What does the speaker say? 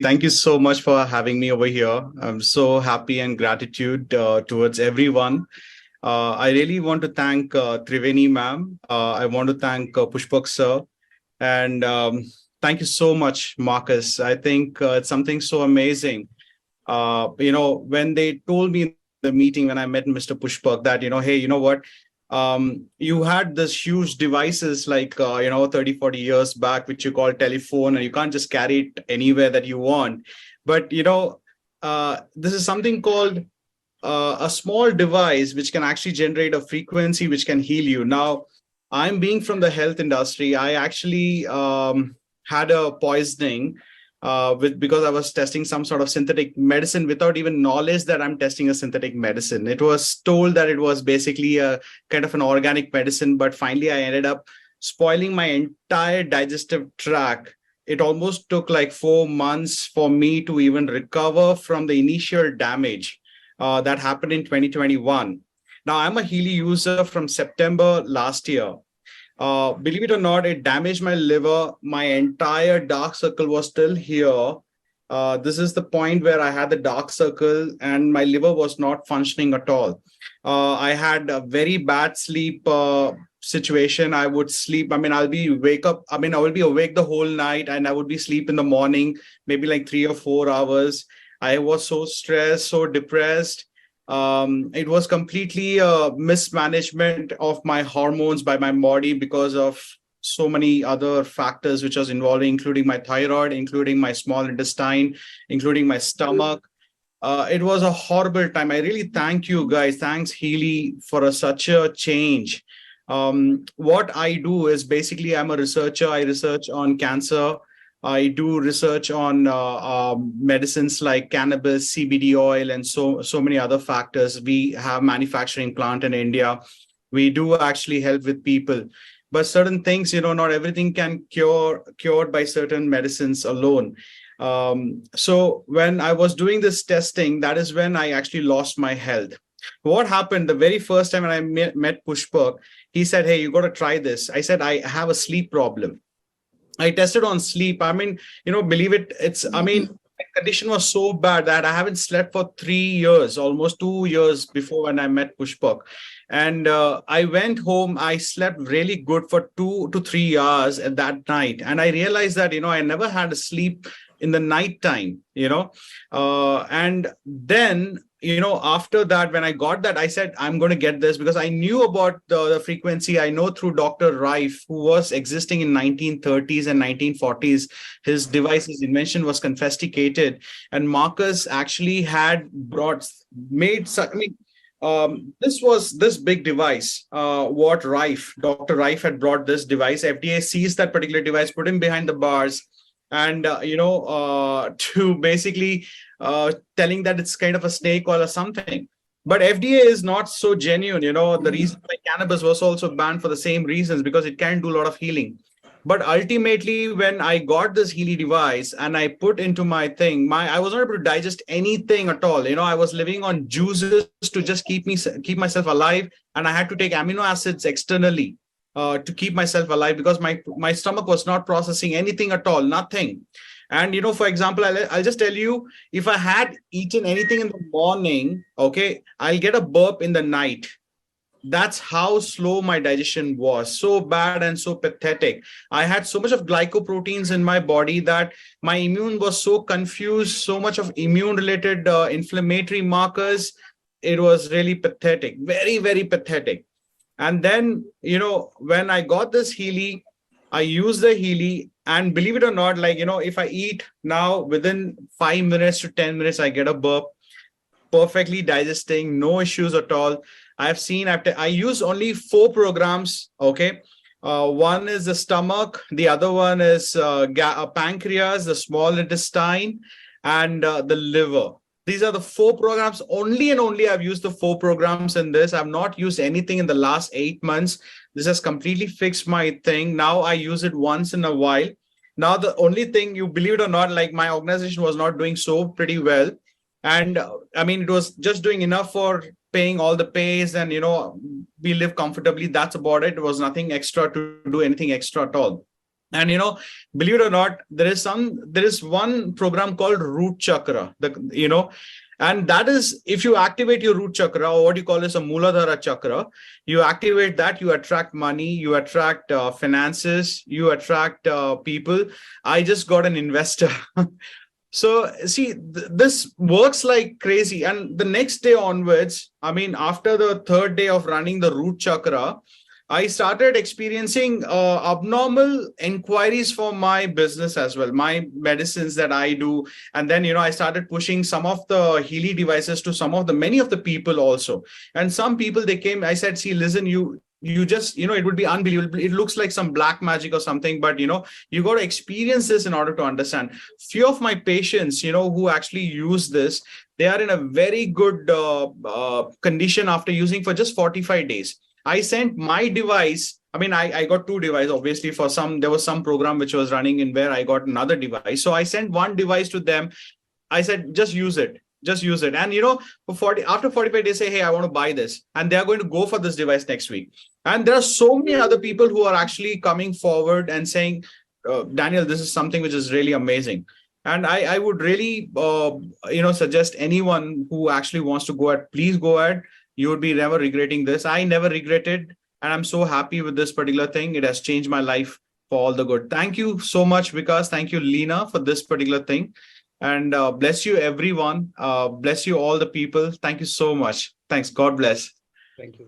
Thank you so much for having me over here. I'm so happy and gratitude towards everyone. I really want to thank Triveni ma'am. I want to thank Pushpak sir. And thank you so much, Marcus. I think it's something so amazing. When they told me in the meeting when I met Mr. Pushpak that, hey, you know what? You had this huge devices like 30, 40 years back, which you call telephone, and you can't just carry it anywhere that you want. But this is something called a small device which can actually generate a frequency which can heal you. Now, I'm being from the health industry. I actually had a poisoning because I was testing some sort of synthetic medicine without even knowledge that I'm testing a synthetic medicine. It was told that it was basically a kind of an organic medicine, but finally I ended up spoiling my entire digestive tract. It almost took like 4 months for me to even recover from the initial damage that happened in 2021. Now, I'm a Healy user from September last year. Believe it or not, it damaged my liver. My entire dark circle was still here. This is the point where I had the dark circle and my liver was not functioning at all. I had a very bad sleep situation. I would sleep. I mean, I will be awake the whole night and I would be asleep in the morning, maybe like 3 or 4 hours. I was so stressed, so depressed. It was completely a mismanagement of my hormones by my body because of so many other factors which was involving, including my thyroid, including my small intestine, including my stomach. It was a horrible time. I really thank you guys. Thanks, Healy, for such a change. What I do is basically I'm a researcher. I research on cancer. I do research on medicines like cannabis, CBD oil, and so many other factors. We have manufacturing plant in India. We do actually help with people, but certain things, not everything can cured by certain medicines alone. So when I was doing this testing, that is when I actually lost my health. What happened the very first time when I met Pushpak, he said, "Hey, you got to try this." I said, "I have a sleep problem." I tested on sleep. I mean, believe it, my condition was so bad that I haven't slept for 3 years, almost 2 years before when I met Pushpak. And I went home, I slept really good for 2 to 3 hours at that night. And I realized that, I never had a sleep in the night time, and then after that, when I got that, I said, I'm going to get this because I knew about the frequency. I know through Dr. Rife, who was existing in 1930s and 1940s. His device, his invention was confiscated. And Marcus actually had this was this big device, what Dr. Rife had brought this device. FDA seized that particular device, put him behind the bars, and to basically telling that it's kind of a snake oil or something. But FDA is not so genuine. The reason why cannabis was also banned for the same reasons, because it can do a lot of healing. But ultimately, when I got this Healy device and I put into my thing, I was not able to digest anything at all. I was living on juices to just keep myself alive, and I had to take amino acids externally to keep myself alive because my stomach was not processing anything at all, nothing. And for example, I'll just tell you, if I had eaten anything in the morning, okay, I'll get a burp in the night. That's how slow my digestion was. So bad and so pathetic. I had so much of glycoproteins in my body that my immune was so confused, so much of immune related inflammatory markers. It was really pathetic, very, very pathetic. And then, when I got this Healy, I used the Healy, and believe it or not, if I eat now, within 5 minutes to 10 minutes, I get a burp, perfectly digesting, no issues at all. I've seen I use only 4 programs. Okay. One is the stomach. The other one is pancreas, the small intestine, and the liver. These are the 4 programs only, and only I've used the 4 programs in this. I've not used anything in the last 8 months. This has completely fixed my thing. Now I use it once in a while. Now, the only thing, you believe it or not, like my organization was not doing so pretty well. And it was just doing enough for paying all the pays, and, we live comfortably. That's about it. It was nothing extra to do anything extra at all. And believe it or not, there is one program called Root Chakra. And that is, if you activate your root chakra, or what you call as a Muladhara chakra, you activate that, you attract money, you attract finances, you attract people. I just got an investor. So see, this works like crazy. And the next day onwards, I mean, after the third day of running the root chakra, I started experiencing abnormal inquiries for my business as well, my medicines that I do. And then, I started pushing some of the Healy devices to many of the people also. And some people, they came, I said, see, listen, you just, it would be unbelievable. It looks like some black magic or something, but, you got to experience this in order to understand. Few of my patients, who actually use this, they are in a very good condition after using for just 45 days. I sent my device. I mean, I got two devices, obviously. There was some program which was running in where I got another device. So I sent one device to them. I said, just use it. Just use it. And, after 45 days, say, hey, I want to buy this. And they're going to go for this device next week. And there are so many other people who are actually coming forward and saying, Daniel, this is something which is really amazing. And I would really, suggest anyone who actually wants to go ahead, please go ahead. You would be never regretting this. I never regretted, and I'm so happy with this particular thing. It has changed my life for all the good. Thank you so much, Vikas. Thank you, Lena, for this particular thing. And bless you, everyone. Bless you, all the people. Thank you so much. Thanks. God bless. Thank you.